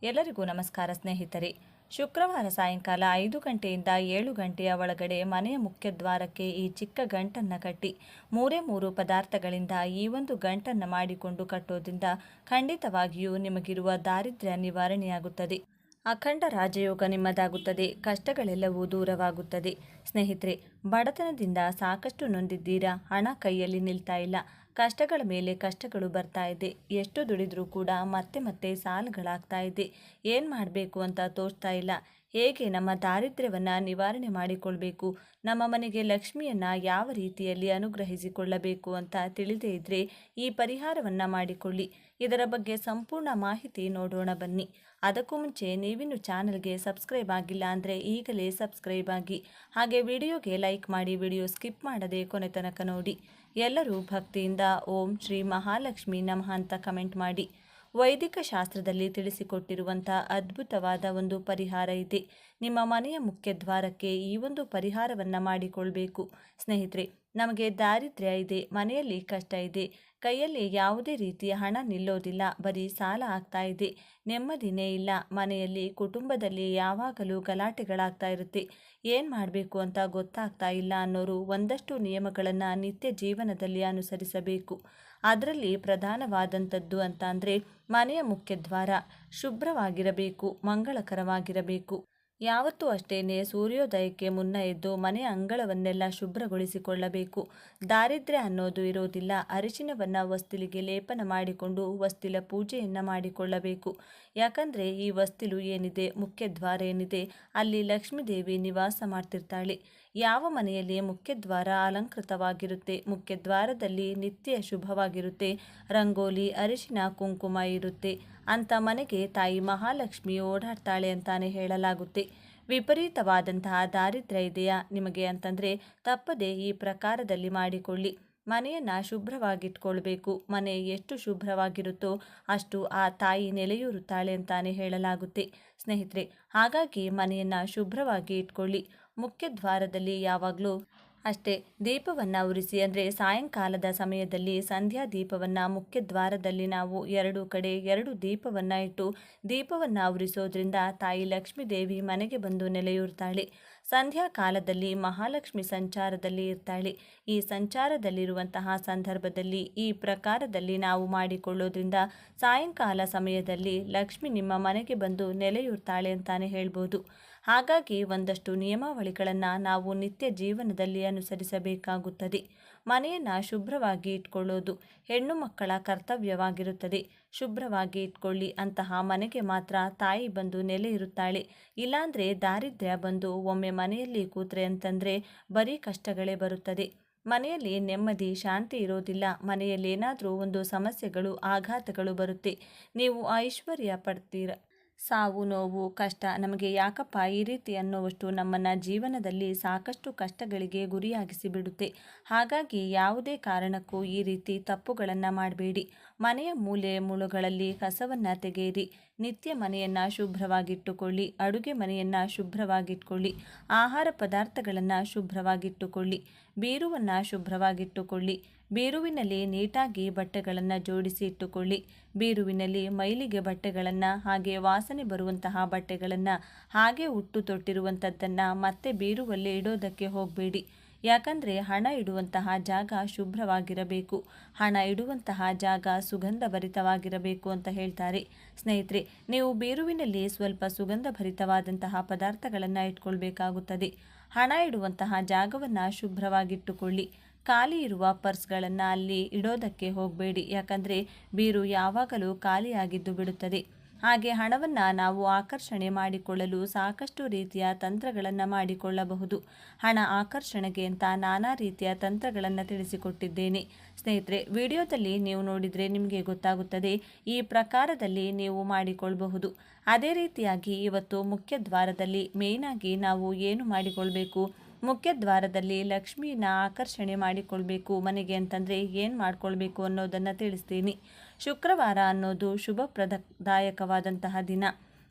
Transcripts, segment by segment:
ಎಲ್ಲರಿಗೂ ನಮಸ್ಕಾರ ಸ್ನೇಹಿತರೆ. ಶುಕ್ರವಾರ ಸಾಯಂಕಾಲ 5 ಗಂಟೆಯಿಂದ 7 ಗಂಟೆಯ ಒಳಗಡೆ ಮನೆಯ ಮುಖ್ಯದ್ವಾರಕ್ಕೆ ಈ ಚಿಕ್ಕ ಗಂಟನ್ನು ಕಟ್ಟಿ 3 ಪದಾರ್ಥಗಳಿಂದ ಈ ಒಂದು ಗಂಟನ್ನು ಮಾಡಿಕೊಂಡು ಕಟ್ಟೋದ್ರಿಂದ ಖಂಡಿತವಾಗಿಯೂ ನಿಮಗಿರುವ ದಾರಿದ್ರ್ಯ ನಿವಾರಣೆಯಾಗುತ್ತದೆ. ಅಖಂಡ ರಾಜಯೋಗ ನಿಮ್ಮದಾಗುತ್ತದೆ. ಕಷ್ಟಗಳೆಲ್ಲವೂ ದೂರವಾಗುತ್ತದೆ. ಸ್ನೇಹಿತರೆ, ಬಡತನದಿಂದ ಸಾಕಷ್ಟು ನೊಂದಿದ್ದೀರಾ? ಹಣ ಕೈಯಲ್ಲಿ ನಿಲ್ತಾ ಇಲ್ಲ. ಕಷ್ಟಗಳ ಮೇಲೆ ಕಷ್ಟಗಳು ಬರ್ತಾ ಇದೆ. ಎಷ್ಟು ದುಡಿದ್ರೂ ಕೂಡ ಮತ್ತೆ ಮತ್ತೆ ಸಾಲಗಳಾಗ್ತಾ ಇದೆ. ಏನು ಮಾಡಬೇಕು ಅಂತ ತೋಚ್ತಾ ಇಲ್ಲ. ಹೇಗೆ ನಮ್ಮ ದಾರಿದ್ರ್ಯವನ್ನು ನಿವಾರಣೆ ಮಾಡಿಕೊಳ್ಬೇಕು, ನಮ್ಮ ಮನೆಗೆ ಲಕ್ಷ್ಮಿಯನ್ನು ಯಾವ ರೀತಿಯಲ್ಲಿ ಅನುಗ್ರಹಿಸಿಕೊಳ್ಳಬೇಕು ಅಂತ ತಿಳಿದೇ ಇದ್ದರೆ ಈ ಪರಿಹಾರವನ್ನು ಮಾಡಿಕೊಳ್ಳಿ. ಇದರ ಬಗ್ಗೆ ಸಂಪೂರ್ಣ ಮಾಹಿತಿ ನೋಡೋಣ ಬನ್ನಿ. ಅದಕ್ಕೂ ಮುಂಚೆ ನೀವಿನ್ನು ಚಾನಲ್ಗೆ ಸಬ್ಸ್ಕ್ರೈಬ್ ಆಗಿಲ್ಲ ಅಂದರೆ ಈಗಲೇ ಸಬ್ಸ್ಕ್ರೈಬ್ ಆಗಿ, ಹಾಗೆ ವಿಡಿಯೋಗೆ ಲೈಕ್ ಮಾಡಿ, ವಿಡಿಯೋ ಸ್ಕಿಪ್ ಮಾಡದೆ ಕೊನೆ ತನಕ ನೋಡಿ. ಎಲ್ಲರೂ ಭಕ್ತಿಯಿಂದ ಓಂ ಶ್ರೀ ಮಹಾಲಕ್ಷ್ಮಿ ನಮಃ ಅಂತ ಕಮೆಂಟ್ ಮಾಡಿ. ವೈದಿಕ ಶಾಸ್ತ್ರದಲ್ಲಿ ತಿಳಿಸಿಕೊಟ್ಟಿರುವಂಥ ಅದ್ಭುತವಾದ ಒಂದು ಪರಿಹಾರ ಇದೆ. ನಿಮ್ಮ ಮನೆಯ ಮುಖ್ಯದ್ವಾರಕ್ಕೆ ಈ ಒಂದು ಪರಿಹಾರವನ್ನು ಮಾಡಿಕೊಳ್ಬೇಕು. ಸ್ನೇಹಿತರೆ, ನಮಗೆ ದಾರಿದ್ರ್ಯ ಇದೆ, ಮನೆಯಲ್ಲಿ ಕಷ್ಟ ಇದೆ, ಕೈಯಲ್ಲಿ ಯಾವುದೇ ರೀತಿಯ ಹಣ ನಿಲ್ಲೋದಿಲ್ಲ, ಬರೀ ಸಾಲ ಆಗ್ತಾ ಇದೆ, ನೆಮ್ಮದಿನೇ ಇಲ್ಲ, ಮನೆಯಲ್ಲಿ ಕುಟುಂಬದಲ್ಲಿ ಯಾವಾಗಲೂ ಗಲಾಟೆಗಳಾಗ್ತಾ ಇರುತ್ತೆ, ಏನು ಮಾಡಬೇಕು ಅಂತ ಗೊತ್ತಾಗ್ತಾ ಇಲ್ಲ ಅನ್ನೋರು ಒಂದಷ್ಟು ನಿಯಮಗಳನ್ನು ನಿತ್ಯ ಜೀವನದಲ್ಲಿ ಅನುಸರಿಸಬೇಕು. ಅದರಲ್ಲಿ ಪ್ರಧಾನವಾದಂಥದ್ದು ಅಂತ ಅಂದರೆ ಮನೆಯ ಮುಖ್ಯದ್ವಾರ ಶುಭ್ರವಾಗಿರಬೇಕು, ಮಂಗಳಕರವಾಗಿರಬೇಕು. ಯಾವತ್ತೂ ಅಷ್ಟೇನೆ ಸೂರ್ಯೋದಯಕ್ಕೆ ಮುನ್ನ ಎದ್ದು ಮನೆಯ ಅಂಗಳವನ್ನೆಲ್ಲ ಶುಭ್ರಗೊಳಿಸಿಕೊಳ್ಳಬೇಕು. ದಾರಿದ್ರ್ಯ ಅನ್ನೋದು ಇರೋದಿಲ್ಲ. ಅರಿಶಿನವನ್ನು ಹೊಸ್ತಿಲಿಗೆ ಲೇಪನ ಮಾಡಿಕೊಂಡು ಹೊಸ್ತಿಲ ಪೂಜೆಯನ್ನು ಮಾಡಿಕೊಳ್ಳಬೇಕು. ಯಾಕಂದರೆ ಈ ಹೊಸ್ತಿಲು ಏನಿದೆ, ಮುಖ್ಯದ್ವಾರ ಏನಿದೆ, ಅಲ್ಲಿ ಲಕ್ಷ್ಮೀದೇವಿ ನಿವಾಸ ಮಾಡ್ತಿರ್ತಾಳೆ. ಯಾವ ಮನೆಯಲ್ಲಿ ಮುಖ್ಯದ್ವಾರ ಅಲಂಕೃತವಾಗಿರುತ್ತೆ, ಮುಖ್ಯದ್ವಾರದಲ್ಲಿ ನಿತ್ಯ ಶುಭವಾಗಿರುತ್ತೆ, ರಂಗೋಲಿ, ಅರಿಶಿನ, ಕುಂಕುಮ ಇರುತ್ತೆ, ಅಂಥ ಮನೆಗೆ ತಾಯಿ ಮಹಾಲಕ್ಷ್ಮಿ ಓಡಾಡ್ತಾಳೆ ಅಂತಾನೆ ಹೇಳಲಾಗುತ್ತೆ. ವಿಪರೀತವಾದಂತಹ ದಾರಿದ್ರ್ಯ ಇದೆಯಾ ನಿಮಗೆ ಅಂತಂದರೆ ತಪ್ಪದೆ ಈ ಪ್ರಕಾರದಲ್ಲಿ ಮಾಡಿಕೊಳ್ಳಿ. ಮನೆಯನ್ನು ಶುಭ್ರವಾಗಿಟ್ಕೊಳ್ಬೇಕು. ಮನೆ ಎಷ್ಟು ಶುಭ್ರವಾಗಿರುತ್ತೋ ಅಷ್ಟು ಆ ತಾಯಿ ನೆಲೆಯೂರುತ್ತಾಳೆ ಅಂತಾನೆ ಹೇಳಲಾಗುತ್ತೆ. ಸ್ನೇಹಿತರೆ, ಹಾಗಾಗಿ ಮನೆಯನ್ನು ಶುಭ್ರವಾಗಿ ಇಟ್ಕೊಳ್ಳಿ. ಮುಖ್ಯದ್ವಾರದಲ್ಲಿ ಯಾವಾಗಲೂ ಅಷ್ಟೇ ದೀಪವನ್ನು ಉರಿಸಿ, ಅಂದರೆ ಸಾಯಂಕಾಲದ ಸಮಯದಲ್ಲಿ ಸಂಧ್ಯಾ ದೀಪವನ್ನು ಮುಖ್ಯದ್ವಾರದಲ್ಲಿ ನಾವು 2 ಕಡೆ 2 ದೀಪವನ್ನು ಇಟ್ಟು ದೀಪವನ್ನು ಉರಿಸೋದ್ರಿಂದ ತಾಯಿ ಲಕ್ಷ್ಮೀ ದೇವಿ ಮನೆಗೆ ಬಂದು ನೆಲೆಯೂರ್ತಾಳೆ. ಸಂಧ್ಯಾ ಕಾಲದಲ್ಲಿ ಮಹಾಲಕ್ಷ್ಮಿ ಸಂಚಾರದಲ್ಲಿ ಇರ್ತಾಳೆ. ಈ ಸಂಚಾರದಲ್ಲಿರುವಂತಹ ಸಂದರ್ಭದಲ್ಲಿ ಈ ಪ್ರಕಾರದಲ್ಲಿ ನಾವು ಮಾಡಿಕೊಳ್ಳೋದ್ರಿಂದ ಸಾಯಂಕಾಲ ಸಮಯದಲ್ಲಿ ಲಕ್ಷ್ಮಿ ನಿಮ್ಮ ಮನೆಗೆ ಬಂದು ನೆಲೆಯೂರ್ತಾಳೆ ಅಂತಾನೆ ಹೇಳ್ಬೋದು. ಹಾಗಾಗಿ ಒಂದಷ್ಟು ನಿಯಮಾವಳಿಗಳನ್ನು ನಾವು ನಿತ್ಯ ಜೀವನದಲ್ಲಿ ಅನುಸರಿಸಬೇಕಾಗುತ್ತದೆ. ಮನೆಯನ್ನು ಶುಭ್ರವಾಗಿ ಇಟ್ಕೊಳ್ಳೋದು ಹೆಣ್ಣು ಮಕ್ಕಳ ಕರ್ತವ್ಯವಾಗಿರುತ್ತದೆ. ಶುಭ್ರವಾಗಿ ಇಟ್ಕೊಳ್ಳಿ. ಅಂತಹ ಮನೆಗೆ ಮಾತ್ರ ತಾಯಿ ಬಂದು ನೆಲೆ ಇರುತ್ತಾಳೆ. ಇಲ್ಲಾಂದರೆ ದಾರಿದ್ರ್ಯ ಬಂದು ಒಮ್ಮೆ ಮನೆಯಲ್ಲಿ ಕೂತ್ರೆ ಅಂತಂದರೆ ಬರೀ ಕಷ್ಟಗಳೇ ಬರುತ್ತದೆ. ಮನೆಯಲ್ಲಿ ನೆಮ್ಮದಿ ಶಾಂತಿ ಇರೋದಿಲ್ಲ. ಮನೆಯಲ್ಲಿ ಏನಾದರೂ ಒಂದು ಸಮಸ್ಯೆಗಳು, ಆಘಾತಗಳು ಬರುತ್ತೆ. ನೀವು ಐಶ್ವರ್ಯ ಪಡ್ತೀರ. ಸಾವು, ನೋವು, ಕಷ್ಟ ನಮಗೆ ಯಾಕಪ್ಪ ಈ ರೀತಿ ಅನ್ನುವಷ್ಟು ನಮ್ಮನ್ನು ಜೀವನದಲ್ಲಿ ಸಾಕಷ್ಟು ಕಷ್ಟಗಳಿಗೆ ಗುರಿಯಾಗಿಸಿ ಬಿಡುತ್ತೆ. ಹಾಗಾಗಿ ಯಾವುದೇ ಕಾರಣಕ್ಕೂ ಈ ರೀತಿ ತಪ್ಪುಗಳನ್ನು ಮಾಡಬೇಡಿ. ಮನೆಯ ಮೂಲೆ ಮೂಲೆಗಳಲ್ಲಿ ಕಸವನ್ನು ತೆಗೆಯಿರಿ. ನಿತ್ಯ ಮನೆಯನ್ನು ಶುಭ್ರವಾಗಿಟ್ಟುಕೊಳ್ಳಿ. ಅಡುಗೆ ಮನೆಯನ್ನು ಶುಭ್ರವಾಗಿಟ್ಕೊಳ್ಳಿ. ಆಹಾರ ಪದಾರ್ಥಗಳನ್ನು ಶುಭ್ರವಾಗಿಟ್ಟುಕೊಳ್ಳಿ. ಬೀರುವನ್ನು ಶುಭ್ರವಾಗಿಟ್ಟುಕೊಳ್ಳಿ. ಬೀರುವಿನಲ್ಲಿ ನೀಟಾಗಿ ಬಟ್ಟೆಗಳನ್ನು ಜೋಡಿಸಿ ಇಟ್ಟುಕೊಳ್ಳಿ. ಬೀರುವಿನಲ್ಲಿ ಮೈಲಿಗೆ ಬಟ್ಟೆಗಳನ್ನು, ಹಾಗೆ ವಾಸನೆ ಬರುವಂತಹ ಬಟ್ಟೆಗಳನ್ನು, ಹಾಗೆ ಉಟ್ಟು ತೊಟ್ಟಿರುವಂಥದ್ದನ್ನು ಮತ್ತೆ ಬೀರುವಲ್ಲಿ ಇಡೋದಕ್ಕೆ ಹೋಗಬೇಡಿ. ಯಾಕಂದರೆ ಹಣ ಇಡುವಂತಹ ಜಾಗ ಶುಭ್ರವಾಗಿರಬೇಕು. ಹಣ ಇಡುವಂತಹ ಜಾಗ ಸುಗಂಧಭರಿತವಾಗಿರಬೇಕು ಅಂತ ಹೇಳ್ತಾರೆ. ಸ್ನೇಹಿತರೆ, ನೀವು ಬೀರುವಿನಲ್ಲಿ ಸ್ವಲ್ಪ ಸುಗಂಧಭರಿತವಾದಂತಹ ಪದಾರ್ಥಗಳನ್ನು ಇಟ್ಕೊಳ್ಬೇಕಾಗುತ್ತದೆ. ಹಣ ಇಡುವಂತಹ ಜಾಗವನ್ನು ಶುಭ್ರವಾಗಿಟ್ಟುಕೊಳ್ಳಿ. ಖಾಲಿ ಇರುವ ಪರ್ಸ್ಗಳನ್ನು ಅಲ್ಲಿ ಇಡೋದಕ್ಕೆ ಹೋಗಬೇಡಿ. ಯಾಕಂದರೆ ಬೀರು ಯಾವಾಗಲೂ ಖಾಲಿಯಾಗಿದ್ದು ಬಿಡುತ್ತದೆ. ಹಾಗೆ ಹಣವನ್ನು ನಾವು ಆಕರ್ಷಣೆ ಮಾಡಿಕೊಳ್ಳಲು ಸಾಕಷ್ಟು ರೀತಿಯ ತಂತ್ರಗಳನ್ನು ಮಾಡಿಕೊಳ್ಳಬಹುದು. ಹಣ ಆಕರ್ಷಣೆಗೆ ಅಂತ ನಾನಾ ರೀತಿಯ ತಂತ್ರಗಳನ್ನು ತಿಳಿಸಿಕೊಟ್ಟಿದ್ದೇನೆ. ಸ್ನೇಹಿತರೆ, ವಿಡಿಯೋದಲ್ಲಿ ನೀವು ನೋಡಿದರೆ ನಿಮಗೆ ಗೊತ್ತಾಗುತ್ತದೆ. ಈ ಪ್ರಕಾರದಲ್ಲಿ ನೀವು ಮಾಡಿಕೊಳ್ಳಬಹುದು. ಅದೇ ರೀತಿಯಾಗಿ ಇವತ್ತು ಮುಖ್ಯದ್ವಾರದಲ್ಲಿ ಮೇಯ್ನಾಗಿ ನಾವು ಏನು ಮಾಡಿಕೊಳ್ಬೇಕು, ಮುಖ್ಯದ್ವಾರದಲ್ಲಿ ಲಕ್ಷ್ಮಿನ ಆಕರ್ಷಣೆ ಮಾಡಿಕೊಳ್ಬೇಕು ಮನೆಗೆ ಅಂತಂದರೆ ಏನು ಮಾಡಿಕೊಳ್ಬೇಕು ಅನ್ನೋದನ್ನು ತಿಳಿಸ್ತೀನಿ. ಶುಕ್ರವಾರ ಅನ್ನೋದು ಶುಭಪ್ರದಾಯಕವಾದಂತಹ ದಿನ.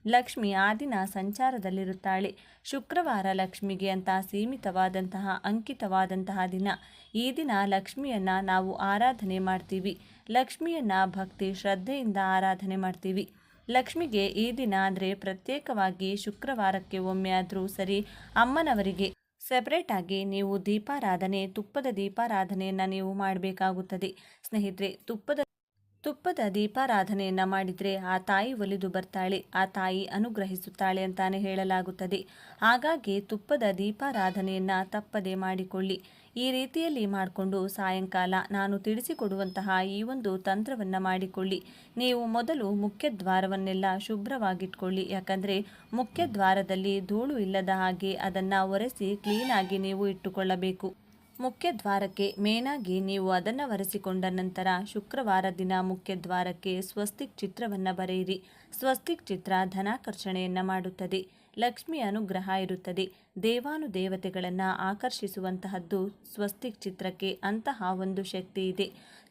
ಲಕ್ಷ್ಮಿ ಆ ದಿನ ಸಂಚಾರದಲ್ಲಿರುತ್ತಾಳೆ. ಶುಕ್ರವಾರ ಲಕ್ಷ್ಮಿಗೆ ಅಂತ ಸೀಮಿತವಾದಂತಹ ಅಂಕಿತವಾದಂತಹ ದಿನ. ಈ ದಿನ ಲಕ್ಷ್ಮಿಯನ್ನು ನಾವು ಆರಾಧನೆ ಮಾಡ್ತೀವಿ. ಲಕ್ಷ್ಮಿಯನ್ನು ಭಕ್ತಿ ಶ್ರದ್ಧೆಯಿಂದ ಆರಾಧನೆ ಮಾಡ್ತೀವಿ. ಲಕ್ಷ್ಮಿಗೆ ಈ ದಿನ ಅಂದರೆ ಪ್ರತ್ಯೇಕವಾಗಿ ಶುಕ್ರವಾರಕ್ಕೆ ಒಮ್ಮೆ ಆದರೂ ಸರಿ ಅಮ್ಮನವರಿಗೆ ಸೆಪರೇಟ್ ಆಗಿ ನೀವು ದೀಪಾರಾಧನೆ, ತುಪ್ಪದ ದೀಪಾರಾಧನೆಯನ್ನು ನೀವು ಮಾಡಬೇಕಾಗುತ್ತದೆ. ಸ್ನೇಹಿತರೆ, ತುಪ್ಪದ ದೀಪಾರಾಧನೆಯನ್ನು ಮಾಡಿದರೆ ಆ ತಾಯಿ ಒಲಿದು ಬರ್ತಾಳೆ, ಆ ತಾಯಿ ಅನುಗ್ರಹಿಸುತ್ತಾಳೆ ಅಂತಾನೆ ಹೇಳಲಾಗುತ್ತದೆ. ಹಾಗಾಗಿ ತುಪ್ಪದ ದೀಪಾರಾಧನೆಯನ್ನು ತಪ್ಪದೆ ಮಾಡಿಕೊಳ್ಳಿ. ಈ ರೀತಿಯಲ್ಲಿ ಮಾಡಿಕೊಂಡು ಸಾಯಂಕಾಲ ನಾನು ತಿಳಿಸಿಕೊಡುವಂತಹ ಈ ಒಂದು ತಂತ್ರವನ್ನು ಮಾಡಿಕೊಳ್ಳಿ. ನೀವು ಮೊದಲು ಮುಖ್ಯ ದ್ವಾರವನ್ನೆಲ್ಲ ಶುಭ್ರವಾಗಿಟ್ಕೊಳ್ಳಿ. ಯಾಕಂದರೆ ಮುಖ್ಯ ದ್ವಾರದಲ್ಲಿ ಧೂಳು ಇಲ್ಲದ ಹಾಗೆ ಅದನ್ನು ಒರೆಸಿ ಕ್ಲೀನಾಗಿ ನೀವು ಇಟ್ಟುಕೊಳ್ಳಬೇಕು. ಮುಖ್ಯ ದ್ವಾರಕ್ಕೆ ಮೇನಾಗಿ ನೀವು ಅದನ್ನು ಒರೆಸಿಕೊಂಡ ನಂತರ ಶುಕ್ರವಾರ ದಿನ ಮುಖ್ಯ ದ್ವಾರಕ್ಕೆ ಸ್ವಸ್ತಿಕ್ ಚಿತ್ರವನ್ನು ಬರೆಯಿರಿ. ಸ್ವಸ್ತಿಕ್ ಚಿತ್ರ ಧನಾಕರ್ಷಣೆಯನ್ನು ಮಾಡುತ್ತದೆ, ಲಕ್ಷ್ಮಿ ಅನುಗ್ರಹ ಇರುತ್ತದೆ. ದೇವಾನುದೇವತೆಗಳನ್ನು ಆಕರ್ಷಿಸುವಂತಹದ್ದು ಸ್ವಸ್ತಿಕ್ ಚಿತ್ರಕ್ಕೆ ಅಂತಹ ಒಂದು ಶಕ್ತಿ ಇದೆ.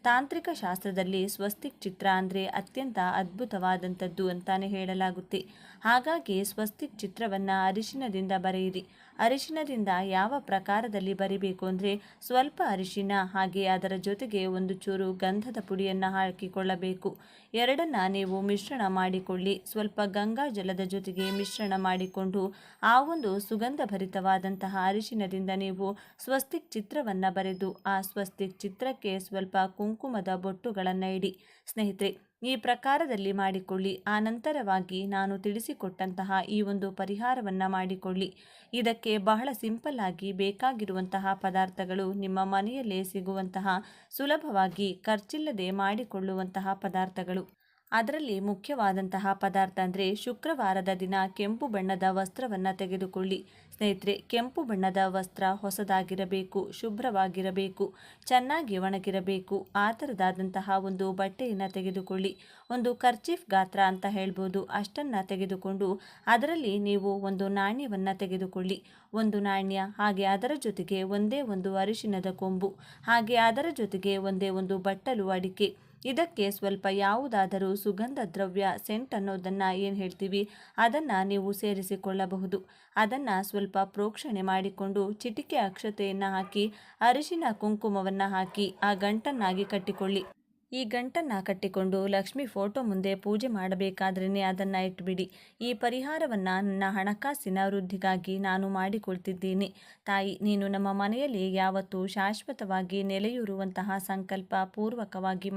ತಾಂತ್ರಿಕ ಶಾಸ್ತ್ರದಲ್ಲಿ ಸ್ವಸ್ತಿಕ್ ಚಿತ್ರ ಅಂದರೆ ಅತ್ಯಂತ ಅದ್ಭುತವಾದಂಥದ್ದು ಅಂತಾನೆ ಹೇಳಲಾಗುತ್ತೆ. ಹಾಗಾಗಿ ಸ್ವಸ್ತಿಕ್ ಚಿತ್ರವನ್ನು ಅರಿಶಿನದಿಂದ ಬರೆಯಿರಿ. ಅರಿಶಿನದಿಂದ ಯಾವ ಪ್ರಕಾರದಲ್ಲಿ ಬರಿಬೇಕು ಅಂದರೆ ಸ್ವಲ್ಪ ಅರಿಶಿನ ಹಾಗೆ ಅದರ ಜೊತೆಗೆ ಒಂದು ಚೂರು ಗಂಧದ ಪುಡಿಯನ್ನು ಹಾಕಿಕೊಳ್ಳಬೇಕು. ಎರಡನ್ನ ನೀವು ಮಿಶ್ರಣ ಮಾಡಿಕೊಳ್ಳಿ. ಸ್ವಲ್ಪ ಗಂಗಾ ಜಲದ ಜೊತೆಗೆ ಮಿಶ್ರಣ ಮಾಡಿಕೊಂಡು ಆ ಒಂದು ಸುಗಂಧ ಭರಿತವಾದಂತಹ ಅರಿಶಿನದಿಂದ ನೀವು ಸ್ವಸ್ತಿಕ್ ಚಿತ್ರವನ್ನು ಬರೆದು ಆ ಸ್ವಸ್ತಿಕ್ ಚಿತ್ರಕ್ಕೆ ಸ್ವಲ್ಪ ಕುಂಕುಮದ ಬೊಟ್ಟುಗಳನ್ನು ಇಡಿ. ಸ್ನೇಹಿತರೆ, ಈ ಪ್ರಕಾರದಲ್ಲಿ ಮಾಡಿಕೊಳ್ಳಿ. ಆ ನಂತರವಾಗಿ ನಾನು ತಿಳಿಸಿಕೊಟ್ಟಂತಹ ಈ ಒಂದು ಪರಿಹಾರವನ್ನು ಮಾಡಿಕೊಳ್ಳಿ. ಇದಕ್ಕೆ ಬಹಳ ಸಿಂಪಲ್ ಆಗಿ ಬೇಕಾಗಿರುವಂತಹ ಪದಾರ್ಥಗಳು ನಿಮ್ಮ ಮನೆಯಲ್ಲೇ ಸಿಗುವಂತಹ ಸುಲಭವಾಗಿ ಖರ್ಚಿಲ್ಲದೆ ಮಾಡಿಕೊಳ್ಳುವಂತಹ ಪದಾರ್ಥಗಳು. ಅದರಲ್ಲಿ ಮುಖ್ಯವಾದಂತಹ ಪದಾರ್ಥ ಅಂದರೆ ಶುಕ್ರವಾರದ ದಿನ ಕೆಂಪು ಬಣ್ಣದ ವಸ್ತ್ರವನ್ನು ತೆಗೆದುಕೊಳ್ಳಿ. ಸ್ನೇಹಿತರೆ, ಕೆಂಪು ಬಣ್ಣದ ವಸ್ತ್ರ ಹೊಸದಾಗಿರಬೇಕು, ಶುಭ್ರವಾಗಿರಬೇಕು, ಚೆನ್ನಾಗಿ ಒಣಗಿರಬೇಕು. ಆ ಥರದಾದಂತಹ ಒಂದು ಬಟ್ಟೆಯನ್ನು ತೆಗೆದುಕೊಳ್ಳಿ. ಒಂದು ಕರ್ಚೀಫ್ ಗಾತ್ರ ಅಂತ ಹೇಳ್ಬೋದು, ಅಷ್ಟನ್ನು ತೆಗೆದುಕೊಂಡು ಅದರಲ್ಲಿ ನೀವು ಒಂದು ನಾಣ್ಯವನ್ನು ತೆಗೆದುಕೊಳ್ಳಿ. ಒಂದು ನಾಣ್ಯ, ಹಾಗೆ ಅದರ ಜೊತೆಗೆ ಒಂದೇ ಒಂದು ಅರಿಶಿನದ ಕೊಂಬು, ಹಾಗೆ ಅದರ ಜೊತೆಗೆ ಒಂದೇ ಒಂದು ಬಟ್ಟಲು ಅಡಿಕೆ. ಇದಕ್ಕೆ ಸ್ವಲ್ಪ ಯಾವುದಾದರೂ ಸುಗಂಧ ದ್ರವ್ಯ, ಸೆಂಟ್ ಅನ್ನೋದನ್ನು ಏನು ಹೇಳ್ತೀವಿ ಅದನ್ನು ನೀವು ಸೇರಿಸಿಕೊಳ್ಳಬಹುದು. ಅದನ್ನು ಸ್ವಲ್ಪ ಪ್ರೋಕ್ಷಣೆ ಮಾಡಿಕೊಂಡು ಚಿಟಿಕೆ ಅಕ್ಷತೆಯನ್ನು ಹಾಕಿ ಅರಿಶಿನ ಕುಂಕುಮವನ್ನು ಹಾಕಿ ಆ ಗಂಟನ್ನಾಗಿ ಕಟ್ಟಿಕೊಳ್ಳಿ. ಈ ಗಂಟನ್ನು ಕಟ್ಟಿಕೊಂಡು ಲಕ್ಷ್ಮಿ ಫೋಟೋ ಮುಂದೆ ಪೂಜೆ ಮಾಡಬೇಕಾದ್ರೇ ಅದನ್ನು ಇಟ್ಬಿಡಿ. ಈ ಪರಿಹಾರವನ್ನು ನನ್ನ ಹಣಕಾಸಿನ ವೃದ್ಧಿಗಾಗಿ ನಾನು ಮಾಡಿಕೊಳ್ತಿದ್ದೀನಿ. ತಾಯಿ, ನೀನು ನಮ್ಮ ಮನೆಯಲ್ಲಿ ಯಾವತ್ತೂ ಶಾಶ್ವತವಾಗಿ ನೆಲೆಯೂರುವಂತಹ ಸಂಕಲ್ಪ ಪೂರ್ವಕವಾಗಿ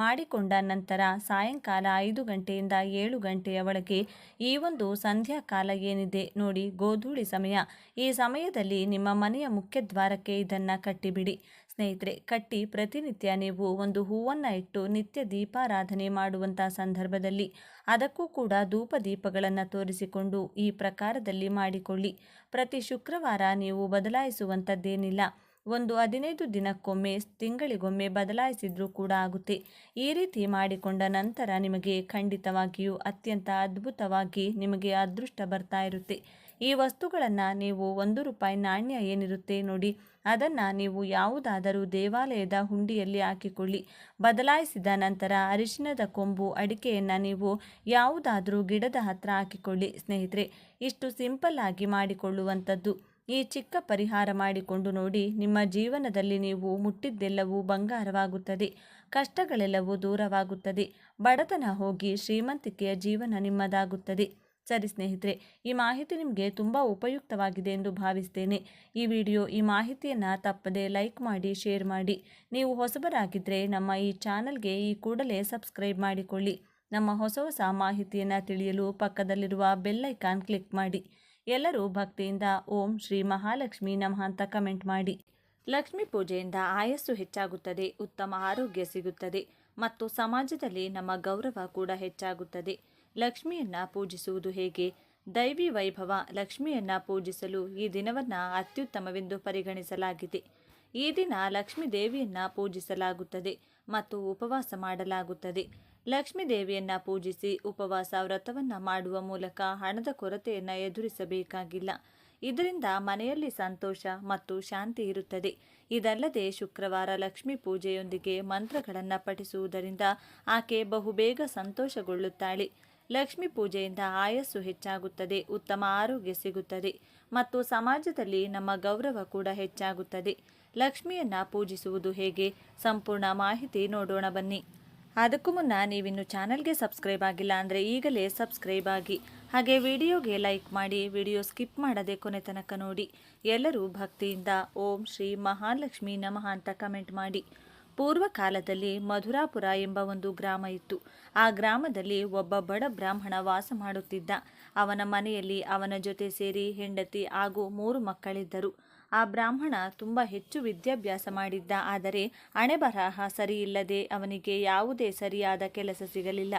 ಮಾಡಿಕೊಂಡ ನಂತರ ಸಾಯಂಕಾಲ 5 ಗಂಟೆಯಿಂದ 7 ಗಂಟೆಯ ಒಳಗೆ ಈ ಒಂದು ಸಂಧ್ಯಾ ಕಾಲ ಏನಿದೆ ನೋಡಿ, ಗೋಧೂಳಿ ಸಮಯ, ಈ ಸಮಯದಲ್ಲಿ ನಿಮ್ಮ ಮನೆಯ ಮುಖ್ಯ ದ್ವಾರಕ್ಕೆ ಇದನ್ನು ಕಟ್ಟಿಬಿಡಿ. ಸ್ನೇಹಿತರೆ, ಕಟ್ಟಿ ಪ್ರತಿನಿತ್ಯ ನೀವು ಒಂದು ಹೂವನ್ನು ಇಟ್ಟು ನಿತ್ಯ ದೀಪಾರಾಧನೆ ಮಾಡುವಂಥ ಸಂದರ್ಭದಲ್ಲಿ ಅದಕ್ಕೂ ಕೂಡ ಧೂಪ ದೀಪಗಳನ್ನು ತೋರಿಸಿಕೊಂಡು ಈ ಪ್ರಕಾರದಲ್ಲಿ ಮಾಡಿಕೊಳ್ಳಿ. ಪ್ರತಿ ಶುಕ್ರವಾರ ನೀವು ಬದಲಾಯಿಸುವಂಥದ್ದೇನಿಲ್ಲ. ಒಂದು 15 ದಿನಕ್ಕೊಮ್ಮೆ, ತಿಂಗಳಿಗೊಮ್ಮೆ ಬದಲಾಯಿಸಿದ್ರೂ ಕೂಡ ಆಗುತ್ತೆ. ಈ ರೀತಿ ಮಾಡಿಕೊಂಡ ನಂತರ ನಿಮಗೆ ಖಂಡಿತವಾಗಿಯೂ ಅತ್ಯಂತ ಅದ್ಭುತವಾಗಿ ನಿಮಗೆ ಅದೃಷ್ಟ ಬರ್ತಾ ಇರುತ್ತೆ. ಈ ವಸ್ತುಗಳನ್ನು ನೀವು ₹1 ನಾಣ್ಯ ಏನಿರುತ್ತೆ ನೋಡಿ, ಅದನ್ನು ನೀವು ಯಾವುದಾದರೂ ದೇವಾಲಯದ ಹುಂಡಿಯಲ್ಲಿ ಹಾಕಿಕೊಳ್ಳಿ. ಬದಲಾಯಿಸಿದ ನಂತರ ಅರಿಶಿನದ ಕೊಂಬು, ಅಡಿಕೆಯನ್ನು ನೀವು ಯಾವುದಾದರೂ ಗಿಡದ ಹತ್ರ ಹಾಕಿಕೊಳ್ಳಿ. ಸ್ನೇಹಿತರೆ, ಇಷ್ಟು ಸಿಂಪಲ್ ಆಗಿ ಮಾಡಿಕೊಳ್ಳುವಂಥದ್ದು. ಈ ಚಿಕ್ಕ ಪರಿಹಾರ ಮಾಡಿಕೊಂಡು ನೋಡಿ, ನಿಮ್ಮ ಜೀವನದಲ್ಲಿ ನೀವು ಮುಟ್ಟಿದ್ದೆಲ್ಲವೂ ಬಂಗಾರವಾಗುತ್ತದೆ, ಕಷ್ಟಗಳೆಲ್ಲವೂ ದೂರವಾಗುತ್ತದೆ, ಬಡತನ ಹೋಗಿ ಶ್ರೀಮಂತಿಕೆಯ ಜೀವನ ನಿಮ್ಮದಾಗುತ್ತದೆ. ಸರಿ ಸ್ನೇಹಿತರೆ, ಈ ಮಾಹಿತಿ ನಿಮಗೆ ತುಂಬ ಉಪಯುಕ್ತವಾಗಿದೆ ಎಂದು ಭಾವಿಸ್ತೇನೆ. ಈ ಮಾಹಿತಿಯನ್ನು ತಪ್ಪದೆ ಲೈಕ್ ಮಾಡಿ, ಶೇರ್ ಮಾಡಿ. ನೀವು ಹೊಸಬರಾಗಿದ್ದರೆ ನಮ್ಮ ಈ ಚಾನಲ್ಗೆ ಈ ಕೂಡಲೇ ಸಬ್ಸ್ಕ್ರೈಬ್ ಮಾಡಿಕೊಳ್ಳಿ. ನಮ್ಮ ಹೊಸ ಮಾಹಿತಿಯನ್ನು ತಿಳಿಯಲು ಪಕ್ಕದಲ್ಲಿರುವ ಬೆಲ್ ಐಕಾನ್ ಕ್ಲಿಕ್ ಮಾಡಿ. ಎಲ್ಲರೂ ಭಕ್ತಿಯಿಂದ ಓಂ ಶ್ರೀ ಮಹಾಲಕ್ಷ್ಮಿ ನಮಃ ಅಂತ ಕಮೆಂಟ್ ಮಾಡಿ. ಲಕ್ಷ್ಮೀ ಪೂಜೆಯಿಂದ ಆಯಸ್ಸು ಹೆಚ್ಚಾಗುತ್ತದೆ, ಉತ್ತಮ ಆರೋಗ್ಯ ಸಿಗುತ್ತದೆ ಮತ್ತು ಸಮಾಜದಲ್ಲಿ ನಮ್ಮ ಗೌರವ ಕೂಡ ಹೆಚ್ಚಾಗುತ್ತದೆ. ಲಕ್ಷ್ಮಿಯನ್ನು ಪೂಜಿಸುವುದು ಹೇಗೆ? ದೈವಿ ವೈಭವ. ಲಕ್ಷ್ಮಿಯನ್ನು ಪೂಜಿಸಲು ಈ ದಿನವನ್ನು ಅತ್ಯುತ್ತಮವೆಂದು ಪರಿಗಣಿಸಲಾಗಿದೆ. ಈ ದಿನ ಲಕ್ಷ್ಮೀ ದೇವಿಯನ್ನು ಪೂಜಿಸಲಾಗುತ್ತದೆ ಮತ್ತು ಉಪವಾಸ ಮಾಡಲಾಗುತ್ತದೆ. ಲಕ್ಷ್ಮೀ ದೇವಿಯನ್ನು ಪೂಜಿಸಿ ಉಪವಾಸ ವ್ರತವನ್ನು ಮಾಡುವ ಮೂಲಕ ಹಣದ ಕೊರತೆಯನ್ನು ಎದುರಿಸಬೇಕಾಗಿಲ್ಲ. ಇದರಿಂದ ಮನೆಯಲ್ಲಿ ಸಂತೋಷ ಮತ್ತು ಶಾಂತಿ ಇರುತ್ತದೆ. ಇದಲ್ಲದೆ ಶುಕ್ರವಾರ ಲಕ್ಷ್ಮೀ ಪೂಜೆಯೊಂದಿಗೆ ಮಂತ್ರಗಳನ್ನು ಪಠಿಸುವುದರಿಂದ ಆಕೆ ಬಹುಬೇಗ ಸಂತೋಷಗೊಳ್ಳುತ್ತಾಳೆ. ಲಕ್ಷ್ಮೀ ಪೂಜೆಯಿಂದ ಆಯಸ್ಸು ಹೆಚ್ಚಾಗುತ್ತದೆ, ಉತ್ತಮ ಆರೋಗ್ಯ ಸಿಗುತ್ತದೆ ಮತ್ತು ಸಮಾಜದಲ್ಲಿ ನಮ್ಮ ಗೌರವ ಕೂಡ ಹೆಚ್ಚಾಗುತ್ತದೆ. ಲಕ್ಷ್ಮಿಯನ್ನು ಪೂಜಿಸುವುದು ಹೇಗೆ? ಸಂಪೂರ್ಣ ಮಾಹಿತಿ ನೋಡೋಣ ಬನ್ನಿ. ಅದಕ್ಕೂ ಮುನ್ನ ನೀವಿನ್ನು ಚಾನಲ್ಗೆ ಸಬ್ಸ್ಕ್ರೈಬ್ ಆಗಿಲ್ಲ ಅಂದರೆ ಈಗಲೇ ಸಬ್ಸ್ಕ್ರೈಬ್ ಆಗಿ, ಹಾಗೆ ವಿಡಿಯೋಗೆ ಲೈಕ್ ಮಾಡಿ, ವಿಡಿಯೋ ಸ್ಕಿಪ್ ಮಾಡದೆ ಕೊನೆ ತನಕ ನೋಡಿ. ಎಲ್ಲರೂ ಭಕ್ತಿಯಿಂದ ಓಂ ಶ್ರೀ ಮಹಾಲಕ್ಷ್ಮಿ ನಮಃ ಅಂತ ಕಮೆಂಟ್ ಮಾಡಿ. ಪೂರ್ವ ಕಾಲದಲ್ಲಿ ಮಧುರಾಪುರ ಎಂಬ ಒಂದು ಗ್ರಾಮ ಇತ್ತು. ಆ ಗ್ರಾಮದಲ್ಲಿ ಒಬ್ಬ ಬಡ ಬ್ರಾಹ್ಮಣ ವಾಸ ಮಾಡುತ್ತಿದ್ದ. ಅವನ ಮನೆಯಲ್ಲಿ ಅವನ ಜೊತೆ ಸೇರಿ ಹೆಂಡತಿ ಹಾಗೂ 3 ಮಕ್ಕಳಿದ್ದರು. ಆ ಬ್ರಾಹ್ಮಣ ತುಂಬ ಹೆಚ್ಚು ವಿದ್ಯಾಭ್ಯಾಸ ಮಾಡಿದ್ದ. ಆದರೆ ಹಣೆಬರಹ ಸರಿಯಿಲ್ಲದೆ ಅವನಿಗೆ ಯಾವುದೇ ಸರಿಯಾದ ಕೆಲಸ ಸಿಗಲಿಲ್ಲ.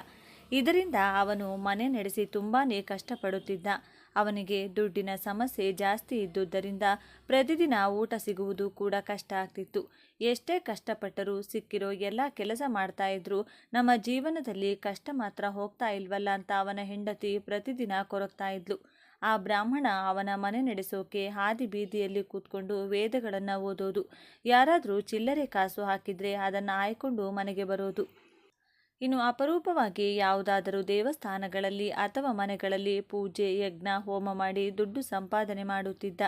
ಇದರಿಂದ ಅವನು ಮನೆ ನಡೆಸಿ ತುಂಬಾ ಕಷ್ಟಪಡುತ್ತಿದ್ದ. ಅವನಿಗೆ ದುಡ್ಡಿನ ಸಮಸ್ಯೆ ಜಾಸ್ತಿ ಇದ್ದುದರಿಂದ ಪ್ರತಿದಿನ ಊಟ ಸಿಗುವುದು ಕೂಡ ಕಷ್ಟ ಆಗ್ತಿತ್ತು. ಎಷ್ಟೇ ಕಷ್ಟಪಟ್ಟರೂ ಸಿಕ್ಕಿರೋ ಎಲ್ಲ ಕೆಲಸ ಮಾಡ್ತಾ ಇದ್ರು, ನಮ್ಮ ಜೀವನದಲ್ಲಿ ಕಷ್ಟ ಮಾತ್ರ ಹೋಗ್ತಾ ಇಲ್ವಲ್ಲ ಅಂತ ಅವನ ಹೆಂಡತಿ ಪ್ರತಿದಿನ ಕೊರಗ್ತಾ ಇದ್ಲು. ಆ ಬ್ರಾಹ್ಮಣ ಅವನ ಮನೆ ನಡೆಸೋಕೆ ಹಾದಿ ಬೀದಿಯಲ್ಲಿ ಕೂತ್ಕೊಂಡು ವೇದಗಳನ್ನು ಓದೋದು, ಯಾರಾದರೂ ಚಿಲ್ಲರೆ ಕಾಸು ಹಾಕಿದ್ರೆ ಅದನ್ನು ಆಯ್ಕೊಂಡು ಮನೆಗೆ ಬರೋದು. ಇನ್ನು ಅಪರೂಪವಾಗಿ ಯಾವುದಾದರೂ ದೇವಸ್ಥಾನಗಳಲ್ಲಿ ಅಥವಾ ಮನೆಗಳಲ್ಲಿ ಪೂಜೆ, ಯಜ್ಞ, ಹೋಮ ಮಾಡಿ ದುಡ್ಡು ಸಂಪಾದನೆ ಮಾಡುತ್ತಿದ್ದ.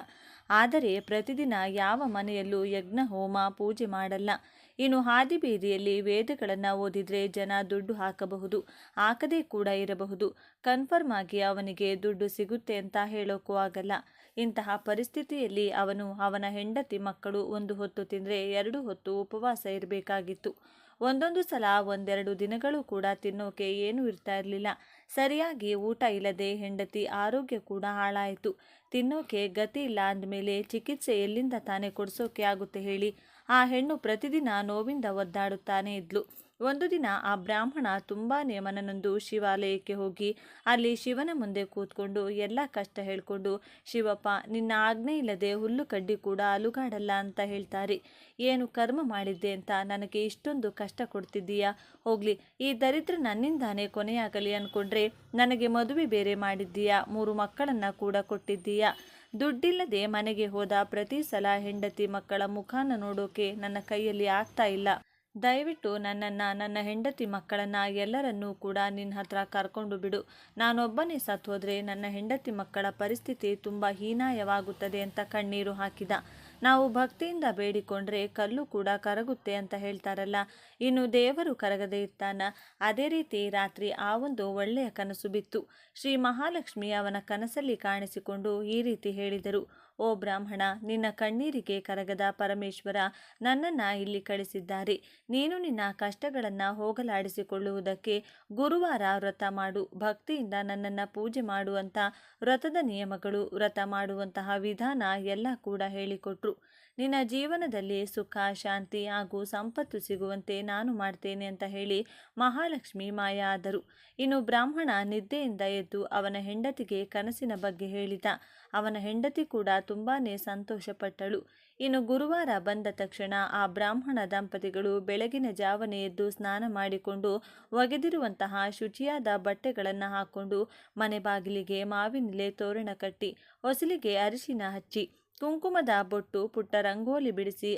ಆದರೆ ಪ್ರತಿದಿನ ಯಾವ ಮನೆಯಲ್ಲೂ ಯಜ್ಞ, ಹೋಮ, ಪೂಜೆ ಮಾಡಲ್ಲ. ಇನ್ನು ಹಾದಿ ಬೀದಿಯಲ್ಲಿ ವೇದಗಳನ್ನು ಓದಿದ್ರೆ ಜನ ದುಡ್ಡು ಹಾಕಬಹುದು, ಹಾಕದೇ ಕೂಡ ಇರಬಹುದು. ಕನ್ಫರ್ಮ್ ಆಗಿ ಅವನಿಗೆ ದುಡ್ಡು ಸಿಗುತ್ತೆ ಅಂತ ಹೇಳೋಕ್ಕೂ ಆಗಲ್ಲ. ಇಂತಹ ಪರಿಸ್ಥಿತಿಯಲ್ಲಿ ಅವನು, ಅವನ ಹೆಂಡತಿ, ಮಕ್ಕಳು 1 ಹೊತ್ತು ತಿಂದರೆ 2 ಹೊತ್ತು ಉಪವಾಸ ಇರಬೇಕಾಗಿತ್ತು. ಒಂದೊಂದು ಸಲ 1-2 ದಿನಗಳು ಕೂಡ ತಿನ್ನೋಕೆ ಏನೂ ಇರ್ತಾ ಇರಲಿಲ್ಲ. ಸರಿಯಾಗಿ ಊಟ ಇಲ್ಲದೆ ಹೆಂಡತಿ ಆರೋಗ್ಯ ಕೂಡ ಹಾಳಾಯಿತು. ತಿನ್ನೋಕೆ ಗತಿ ಇಲ್ಲ ಅಂದಮೇಲೆ ಚಿಕಿತ್ಸೆ ಎಲ್ಲಿಂದ ತಾನೇ ಕೊಡಿಸೋಕೆ ಆಗುತ್ತೆ ಹೇಳಿ. ಆ ಹೆಣ್ಣು ಪ್ರತಿದಿನ ನೋವಿಂದ ಒದ್ದಾಡುತ್ತಾನೆ ಇದ್ಲು. ಒಂದು ದಿನ ಆ ಬ್ರಾಹ್ಮಣ ತುಂಬಾನೇ ಮನನೊಂದು ಶಿವಾಲಯಕ್ಕೆ ಹೋಗಿ ಅಲ್ಲಿ ಶಿವನ ಮುಂದೆ ಕೂತ್ಕೊಂಡು ಎಲ್ಲ ಕಷ್ಟ ಹೇಳ್ಕೊಂಡು, ಶಿವಪ್ಪ, ನಿನ್ನ ಆಜ್ಞೆ ಇಲ್ಲದೆ ಹುಲ್ಲು ಕಡ್ಡಿ ಕೂಡ ಅಲುಗಾಡಲ್ಲ ಅಂತ ಹೇಳ್ತಾರೆ. ಏನು ಕರ್ಮ ಮಾಡಿದ್ದೆ ಅಂತ ನನಗೆ ಇಷ್ಟೊಂದು ಕಷ್ಟ ಕೊಡ್ತಿದ್ದೀಯಾ? ಹೋಗ್ಲಿ, ಈ ದರಿದ್ರ ನನ್ನಿಂದಾನೇ ಕೊನೆಯಾಗಲಿ ಅಂದ್ಕೊಂಡ್ರೆ ನನಗೆ ಮದುವೆ ಬೇರೆ ಮಾಡಿದ್ದೀಯಾ, 3 ಮಕ್ಕಳನ್ನ ಕೂಡ ಕೊಟ್ಟಿದ್ದೀಯಾ. ದುಡ್ಡಿಲ್ಲದೆ ಮನೆಗೆ ಹೋದ ಪ್ರತಿ ಸಲ ಹೆಂಡತಿ ಮಕ್ಕಳ ಮುಖಾನ ನೋಡೋಕೆ ನನ್ನ ಕೈಯಲ್ಲಿ ಆಗ್ತಾ ಇಲ್ಲ. ದಯವಿಟ್ಟು ನನ್ನನ್ನು, ನನ್ನ ಹೆಂಡತಿ ಮಕ್ಕಳನ್ನು ಎಲ್ಲರನ್ನೂ ಕೂಡ ನಿನ್ನ ಹತ್ರ ಕರ್ಕೊಂಡು ಬಿಡು. ನಾನೊಬ್ಬನೇ ಸತ್ತೋದ್ರೆ ನನ್ನ ಹೆಂಡತಿ ಮಕ್ಕಳ ಪರಿಸ್ಥಿತಿ ತುಂಬ ಹೀನಾಯವಾಗುತ್ತದೆ ಅಂತ ಕಣ್ಣೀರು ಹಾಕಿದ. ನಾವು ಭಕ್ತಿಯಿಂದ ಬೇಡಿಕೊಂಡ್ರೆ ಕಲ್ಲು ಕೂಡ ಕರಗುತ್ತೆ ಅಂತ ಹೇಳ್ತಾರಲ್ಲ, ಇನ್ನು ದೇವರು ಕರಗದೆ ಇರ್ತಾನ? ಅದೇ ರೀತಿ ರಾತ್ರಿ ಆ ಒಂದು ಒಳ್ಳೆಯ ಕನಸು ಬಿತ್ತು. ಶ್ರೀ ಮಹಾಲಕ್ಷ್ಮಿ ಅವನ ಕನಸಲ್ಲಿ ಕಾಣಿಸಿಕೊಂಡು ಈ ರೀತಿ ಹೇಳಿದರು: ಓ ಬ್ರಾಹ್ಮಣ, ನಿನ್ನ ಕಣ್ಣೀರಿಗೆ ಕರಗದ ಪರಮೇಶ್ವರ ನನ್ನನ್ನು ಇಲ್ಲಿ ಕಳಿಸಿದ್ದಾರೆ. ನೀನು ನಿನ್ನ ಕಷ್ಟಗಳನ್ನು ಹೋಗಲಾಡಿಸಿಕೊಳ್ಳುವುದಕ್ಕೆ ಗುರುವಾರ ವ್ರತ ಮಾಡು, ಭಕ್ತಿಯಿಂದ ನನ್ನನ್ನು ಪೂಜೆ ಮಾಡುವಂಥ ವ್ರತದ ನಿಯಮಗಳು, ವ್ರತ ಮಾಡುವಂತಹ ವಿಧಾನ ಎಲ್ಲ ಕೂಡ ಹೇಳಿಕೊಟ್ರು. ನಿನ್ನ ಜೀವನದಲ್ಲಿ ಸುಖ, ಶಾಂತಿ ಹಾಗೂ ಸಂಪತ್ತು ಸಿಗುವಂತೆ ನಾನು ಮಾಡ್ತೇನೆ ಅಂತ ಹೇಳಿ ಮಹಾಲಕ್ಷ್ಮಿ ಮಾಯ ಆದರು. ಇನ್ನು ಬ್ರಾಹ್ಮಣ ನಿದ್ದೆಯಿಂದ ಎದ್ದು ಅವನ ಹೆಂಡತಿಗೆ ಕನಸಿನ ಬಗ್ಗೆ ಹೇಳಿದ. ಅವನ ಹೆಂಡತಿ ಕೂಡ ತುಂಬಾನೇ ಸಂತೋಷಪಟ್ಟಳು. ಇನ್ನು ಗುರುವಾರ ಬಂದ ತಕ್ಷಣ ಆ ಬ್ರಾಹ್ಮಣ ದಂಪತಿಗಳು ಬೆಳಗಿನ ಜಾವನೆ ಎದ್ದು ಸ್ನಾನ ಮಾಡಿಕೊಂಡು ಒಗೆದಿರುವಂತಹ ಶುಚಿಯಾದ ಬಟ್ಟೆಗಳನ್ನು ಹಾಕ್ಕೊಂಡು ಮನೆ ಬಾಗಿಲಿಗೆ ಮಾವಿನೆಲೆ ತೋರಣ ಕಟ್ಟಿ, ಹೊಸಲಿಗೆ ಅರಿಶಿನ ಹಚ್ಚಿ, ಕುಂಕುಮದ ಬೊಟ್ಟು, ಪುಟ್ಟ ರಂಗೋಲಿ ಬಿಡಿಸಿ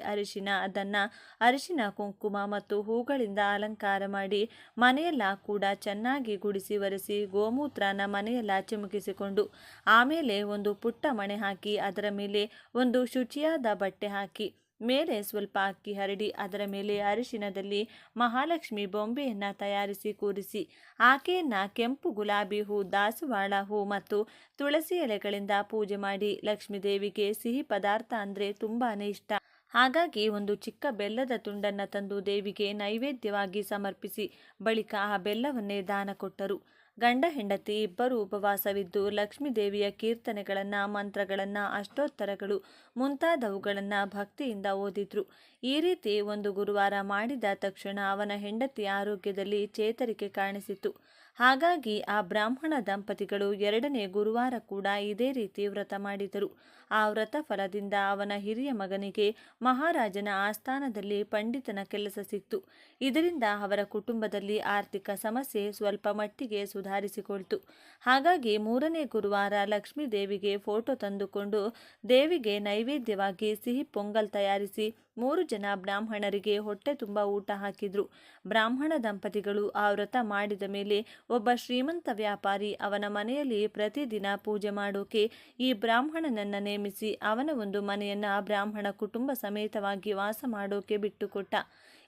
ಅರಿಶಿನ, ಕುಂಕುಮ ಮತ್ತು ಹೂಗಳಿಂದ ಅಲಂಕಾರ ಮಾಡಿ ಮನೆಯೆಲ್ಲ ಕೂಡ ಚೆನ್ನಾಗಿ ಗುಡಿಸಿ ಒರೆಸಿ ಗೋಮೂತ್ರನ ಮನೆಯೆಲ್ಲ ಚಿಮುಕಿಸಿಕೊಂಡು, ಆಮೇಲೆ ಒಂದು ಪುಟ್ಟ ಮಣೆ ಹಾಕಿ ಅದರ ಮೇಲೆ ಒಂದು ಶುಚಿಯಾದ ಬಟ್ಟೆ ಹಾಕಿ, ಮೇಲೆ ಸ್ವಲ್ಪ ಅಕ್ಕಿ ಹರಡಿ ಅದರ ಮೇಲೆ ಅರಿಶಿನದಲ್ಲಿ ಮಹಾಲಕ್ಷ್ಮಿ ಬೊಂಬೆಯನ್ನು ತಯಾರಿಸಿ ಕೂರಿಸಿ, ಆಕೆಯನ್ನು ಕೆಂಪು ಗುಲಾಬಿ ಹೂ, ದಾಸವಾಳ ಹೂ ಮತ್ತು ತುಳಸಿ ಎಲೆಗಳಿಂದ ಪೂಜೆ ಮಾಡಿ, ಲಕ್ಷ್ಮೀ ದೇವಿಗೆ ಸಿಹಿ ಪದಾರ್ಥ ಅಂದರೆ ತುಂಬಾನೇ ಇಷ್ಟ. ಹಾಗಾಗಿ ಒಂದು ಚಿಕ್ಕ ಬೆಲ್ಲದ ತುಂಡನ್ನು ತಂದು ದೇವಿಗೆ ನೈವೇದ್ಯವಾಗಿ ಸಮರ್ಪಿಸಿ ಬಳಿಕ ಆ ಬೆಲ್ಲವನ್ನೇ ದಾನ ಕೊಟ್ಟರು. ಗಂಡ ಹೆಂಡತಿ ಇಬ್ಬರು ಉಪವಾಸವಿದ್ದು ಲಕ್ಷ್ಮೀ ದೇವಿಯ ಕೀರ್ತನೆಗಳನ್ನು, ಮಂತ್ರಗಳನ್ನು, ಅಷ್ಟೋತ್ತರಗಳು ಮುಂತಾದವುಗಳನ್ನು ಭಕ್ತಿಯಿಂದ ಓದಿದ್ರು. ಈ ರೀತಿ ಒಂದು ಗುರುವಾರ ಮಾಡಿದ ತಕ್ಷಣ ಅವನ ಹೆಂಡತಿ ಆರೋಗ್ಯದಲ್ಲಿ ಚೇತರಿಕೆ ಕಾಣಿಸಿತು. ಹಾಗಾಗಿ ಆ ಬ್ರಾಹ್ಮಣ ದಂಪತಿಗಳು 2ನೇ ಗುರುವಾರ ಕೂಡ ಇದೇ ರೀತಿ ವ್ರತ ಮಾಡಿದರು. ಆ ವ್ರತ ಫಲದಿಂದ ಅವನ ಹಿರಿಯ ಮಗನಿಗೆ ಮಹಾರಾಜನ ಆಸ್ಥಾನದಲ್ಲಿ ಪಂಡಿತನ ಕೆಲಸ ಸಿಕ್ತು. ಇದರಿಂದ ಅವರ ಕುಟುಂಬದಲ್ಲಿ ಆರ್ಥಿಕ ಸಮಸ್ಯೆ ಸ್ವಲ್ಪ ಮಟ್ಟಿಗೆ ಸುಧಾರಿಸಿಕೊಳ್ತು. ಹಾಗಾಗಿ 3ನೇ ಗುರುವಾರ ಲಕ್ಷ್ಮೀ ದೇವಿಗೆ ಫೋಟೋ ತಂದುಕೊಂಡು ದೇವಿಗೆ ನೈವೇದ್ಯವಾಗಿ ಸಿಹಿ ಪೊಂಗಲ್ ತಯಾರಿಸಿ 3 ಜನ ಬ್ರಾಹ್ಮಣರಿಗೆ ಹೊಟ್ಟೆ ತುಂಬ ಊಟ ಹಾಕಿದ್ರು. ಬ್ರಾಹ್ಮಣ ದಂಪತಿಗಳು ಆ ವ್ರತ ಮಾಡಿದ ಮೇಲೆ ಒಬ್ಬ ಶ್ರೀಮಂತ ವ್ಯಾಪಾರಿ ಅವನ ಮನೆಯಲ್ಲಿ ಪ್ರತಿದಿನ ಪೂಜೆ ಮಾಡೋಕೆ ಈ ಬ್ರಾಹ್ಮಣನನ್ನು ನೇಮಿಸಿ ಅವನ ಒಂದು ಮನೆಯನ್ನ ಬ್ರಾಹ್ಮಣ ಕುಟುಂಬ ಸಮೇತವಾಗಿ ವಾಸ ಮಾಡೋಕೆ ಬಿಟ್ಟುಕೊಟ್ಟ.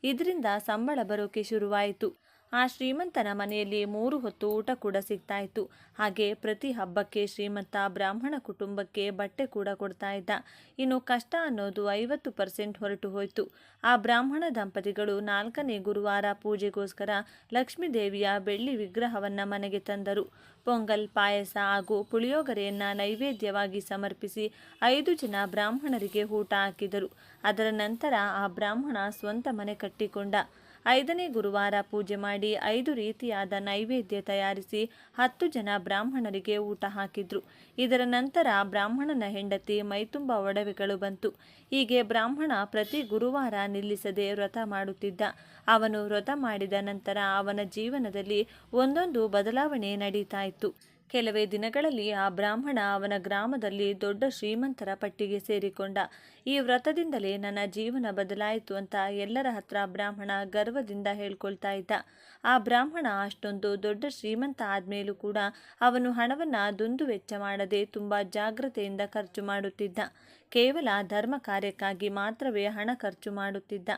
ಇದರಿಂದ ಸಂಬಳ ಬರೋಕೆ ಶುರುವಾಯಿತು. ಆ ಶ್ರೀಮಂತನ ಮನೆಯಲ್ಲಿ 3 ಹೊತ್ತು ಊಟ ಕೂಡ ಸಿಗ್ತಾ ಇತ್ತು. ಹಾಗೆ ಪ್ರತಿ ಹಬ್ಬಕ್ಕೆ ಶ್ರೀಮಂತ ಬ್ರಾಹ್ಮಣ ಕುಟುಂಬಕ್ಕೆ ಬಟ್ಟೆ ಕೂಡ ಕೊಡ್ತಾ ಇದ್ದ. ಇನ್ನು ಕಷ್ಟ ಅನ್ನೋದು 50% ಹೊರಟು ಹೋಯಿತು. ಆ ಬ್ರಾಹ್ಮಣ ದಂಪತಿಗಳು 4ನೇ ಗುರುವಾರ ಪೂಜೆಗೋಸ್ಕರ ಲಕ್ಷ್ಮೀ ದೇವಿಯ ಬೆಳ್ಳಿ ವಿಗ್ರಹವನ್ನ ಮನೆಗೆ ತಂದರು. ಪೊಂಗಲ್, ಪಾಯಸ ಹಾಗೂ ಪುಳಿಯೋಗರೆಯನ್ನ ನೈವೇದ್ಯವಾಗಿ ಸಮರ್ಪಿಸಿ 5 ಜನ ಬ್ರಾಹ್ಮಣರಿಗೆ ಊಟ ಹಾಕಿದರು. ಅದರ ನಂತರ ಆ ಬ್ರಾಹ್ಮಣ ಸ್ವಂತ ಮನೆ ಕಟ್ಟಿಕೊಂಡ. 5ನೇ ಗುರುವಾರ ಪೂಜೆ ಮಾಡಿ 5 ರೀತಿಯಾದ ನೈವೇದ್ಯ ತಯಾರಿಸಿ 10 ಜನ ಬ್ರಾಹ್ಮಣರಿಗೆ ಊಟ ಹಾಕಿದ್ರು. ಇದರ ನಂತರ ಬ್ರಾಹ್ಮಣನ ಹೆಂಡತಿ ಮೈತುಂಬ ಒಡವೆಗಳು ಬಂತು. ಹೀಗೆ ಬ್ರಾಹ್ಮಣ ಪ್ರತಿ ಗುರುವಾರ ನಿಲ್ಲಿಸದೆ ವ್ರತ ಮಾಡುತ್ತಿದ್ದ. ಅವನು ವ್ರತ ಮಾಡಿದ ನಂತರ ಅವನ ಜೀವನದಲ್ಲಿ ಒಂದೊಂದು ಬದಲಾವಣೆ ನಡೀತಾ ಇತ್ತು. ಕೆಲವೇ ದಿನಗಳಲ್ಲಿ ಆ ಬ್ರಾಹ್ಮಣ ಅವನ ಗ್ರಾಮದಲ್ಲಿ ದೊಡ್ಡ ಶ್ರೀಮಂತರ ಪಟ್ಟಿಗೆ ಸೇರಿಕೊಂಡ. ಈ ವ್ರತದಿಂದಲೇ ನನ್ನ ಜೀವನ ಬದಲಾಯಿತು ಅಂತ ಎಲ್ಲರ ಹತ್ರ ಬ್ರಾಹ್ಮಣ ಗರ್ವದಿಂದ ಹೇಳ್ಕೊಳ್ತಾ ಇದ್ದ. ಆ ಬ್ರಾಹ್ಮಣ ಅಷ್ಟೊಂದು ದೊಡ್ಡ ಶ್ರೀಮಂತ ಆದ್ಮೇಲೂ ಕೂಡ ಅವನು ಹಣವನ್ನ ದುಂದು ವೆಚ್ಚ ಮಾಡದೆ ತುಂಬಾ ಜಾಗ್ರತೆಯಿಂದ ಖರ್ಚು ಮಾಡುತ್ತಿದ್ದ. ಕೇವಲ ಧರ್ಮ ಕಾರ್ಯಕ್ಕಾಗಿ ಮಾತ್ರವೇ ಹಣ ಖರ್ಚು ಮಾಡುತ್ತಿದ್ದ.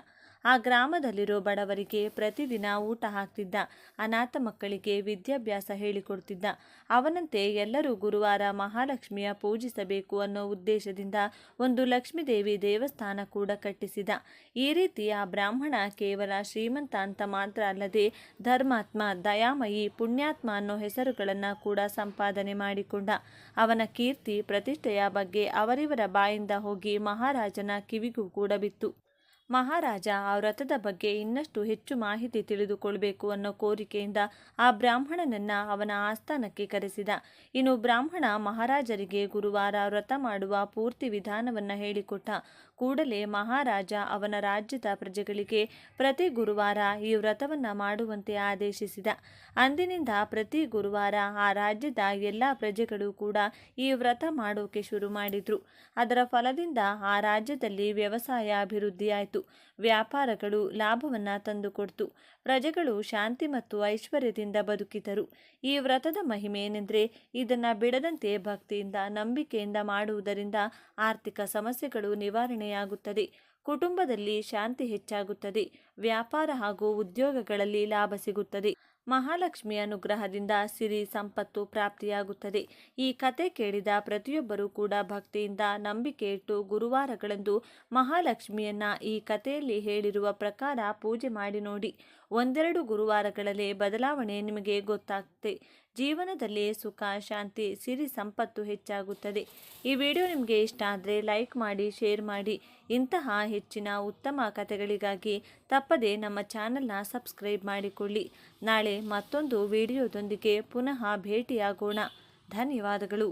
ಆ ಗ್ರಾಮದಲ್ಲಿರೋ ಬಡವರಿಗೆ ಪ್ರತಿದಿನ ಊಟ ಹಾಕ್ತಿದ್ದ. ಅನಾಥ ಮಕ್ಕಳಿಗೆ ವಿದ್ಯಾಭ್ಯಾಸ ಹೇಳಿಕೊಡ್ತಿದ್ದ. ಅವನಂತೆ ಎಲ್ಲರೂ ಗುರುವಾರ ಮಹಾಲಕ್ಷ್ಮಿಯ ಪೂಜಿಸಬೇಕು ಅನ್ನೋ ಉದ್ದೇಶದಿಂದ ಒಂದು ಲಕ್ಷ್ಮೀದೇವಿ ದೇವಸ್ಥಾನ ಕೂಡ ಕಟ್ಟಿಸಿದ. ಈ ರೀತಿ ಆ ಬ್ರಾಹ್ಮಣ ಕೇವಲ ಶ್ರೀಮಂತ ಅಂತ ಮಾತ್ರ ಅಲ್ಲದೆ ಧರ್ಮಾತ್ಮ, ದಯಾಮಯಿ, ಪುಣ್ಯಾತ್ಮ ಅನ್ನೋ ಹೆಸರುಗಳನ್ನು ಕೂಡ ಸಂಪಾದನೆ ಮಾಡಿಕೊಂಡ. ಅವನ ಕೀರ್ತಿ ಪ್ರತಿಷ್ಠೆಯ ಬಗ್ಗೆ ಅವರಿವರ ಬಾಯಿಂದ ಹೋಗಿ ಮಹಾರಾಜನ ಕಿವಿಗೂ ಕೂಡ ಬಿತ್ತು. ಮಹಾರಾಜ ಆ ವ್ರತದ ಬಗ್ಗೆ ಇನ್ನಷ್ಟು ಹೆಚ್ಚು ಮಾಹಿತಿ ತಿಳಿದುಕೊಳ್ಬೇಕು ಅನ್ನೋ ಕೋರಿಕೆಯಿಂದ ಆ ಬ್ರಾಹ್ಮಣನನ್ನ ಅವನ ಆಸ್ಥಾನಕ್ಕೆ ಕರೆಸಿದ. ಇನ್ನು ಬ್ರಾಹ್ಮಣ ಮಹಾರಾಜರಿಗೆ ಗುರುವಾರ ವ್ರತ ಮಾಡುವ ಪೂರ್ತಿ ವಿಧಾನವನ್ನ ಹೇಳಿಕೊಟ್ಟ. ಕೂಡಲೇ ಮಹಾರಾಜ ಅವನ ರಾಜ್ಯದ ಪ್ರಜೆಗಳಿಗೆ ಪ್ರತಿ ಗುರುವಾರ ಈ ವ್ರತವನ್ನ ಮಾಡುವಂತೆ ಆದೇಶಿಸಿದ. ಅಂದಿನಿಂದ ಪ್ರತಿ ಗುರುವಾರ ಆ ರಾಜ್ಯದ ಎಲ್ಲ ಪ್ರಜೆಗಳು ಕೂಡ ಈ ವ್ರತ ಮಾಡೋಕೆ ಶುರು ಮಾಡಿದ್ರು. ಅದರ ಫಲದಿಂದ ಆ ರಾಜ್ಯದಲ್ಲಿ ವ್ಯವಸಾಯ ಅಭಿವೃದ್ಧಿಯಾಯಿತು. ವ್ಯಾಪಾರಗಳು ಲಾಭವನ್ನ ತಂದುಕೊಡ್ತು. ಪ್ರಜೆಗಳು ಶಾಂತಿ ಮತ್ತು ಐಶ್ವರ್ಯದಿಂದ ಬದುಕಿದರು. ಈ ವ್ರತದ ಮಹಿಮೆ ಏನೆಂದರೆ ಇದನ್ನ ಬಿಡದಂತೆ ಭಕ್ತಿಯಿಂದ, ನಂಬಿಕೆಯಿಂದ ಮಾಡುವುದರಿಂದ ಆರ್ಥಿಕ ಸಮಸ್ಯೆಗಳು ನಿವಾರಣೆಯಾಗುತ್ತದೆ, ಕುಟುಂಬದಲ್ಲಿ ಶಾಂತಿ ಹೆಚ್ಚಾಗುತ್ತದೆ, ವ್ಯಾಪಾರ ಹಾಗೂ ಉದ್ಯೋಗಗಳಲ್ಲಿ ಲಾಭ ಸಿಗುತ್ತದೆ, ಮಹಾಲಕ್ಷ್ಮಿ ಅನುಗ್ರಹದಿಂದ ಸಿರಿ ಸಂಪತ್ತು ಪ್ರಾಪ್ತಿಯಾಗುತ್ತದೆ. ಈ ಕತೆ ಕೇಳಿದ ಪ್ರತಿಯೊಬ್ಬರೂ ಕೂಡ ಭಕ್ತಿಯಿಂದ ನಂಬಿಕೆ ಇಟ್ಟು ಗುರುವಾರಗಳಂದು ಮಹಾಲಕ್ಷ್ಮಿಯನ್ನ ಈ ಕಥೆಯಲ್ಲಿ ಹೇಳಿರುವ ಪ್ರಕಾರ ಪೂಜೆ ಮಾಡಿ ನೋಡಿ. 1-2 ಗುರುವಾರಗಳಲ್ಲೇ ಬದಲಾವಣೆ ನಿಮಗೆ ಗೊತ್ತಾಗುತ್ತೆ. ಜೀವನದಲ್ಲಿ ಸುಖ, ಶಾಂತಿ, ಸಿರಿ ಸಂಪತ್ತು ಹೆಚ್ಚಾಗುತ್ತದೆ. ಈ ವಿಡಿಯೋ ನಿಮಗೆ ಇಷ್ಟ ಆದರೆ ಲೈಕ್ ಮಾಡಿ, ಶೇರ್ ಮಾಡಿ. ಇಂತಹ ಹೆಚ್ಚಿನ ಉತ್ತಮ ಕಥೆಗಳಿಗಾಗಿ ತಪ್ಪದೆ ನಮ್ಮ ಚಾನೆಲ್ನ ಸಬ್ಸ್ಕ್ರೈಬ್ ಮಾಡಿಕೊಳ್ಳಿ. ನಾಳೆ ಮತ್ತೊಂದು ವಿಡಿಯೋದೊಂದಿಗೆ ಪುನಃ ಭೇಟಿಯಾಗೋಣ. ಧನ್ಯವಾದಗಳು.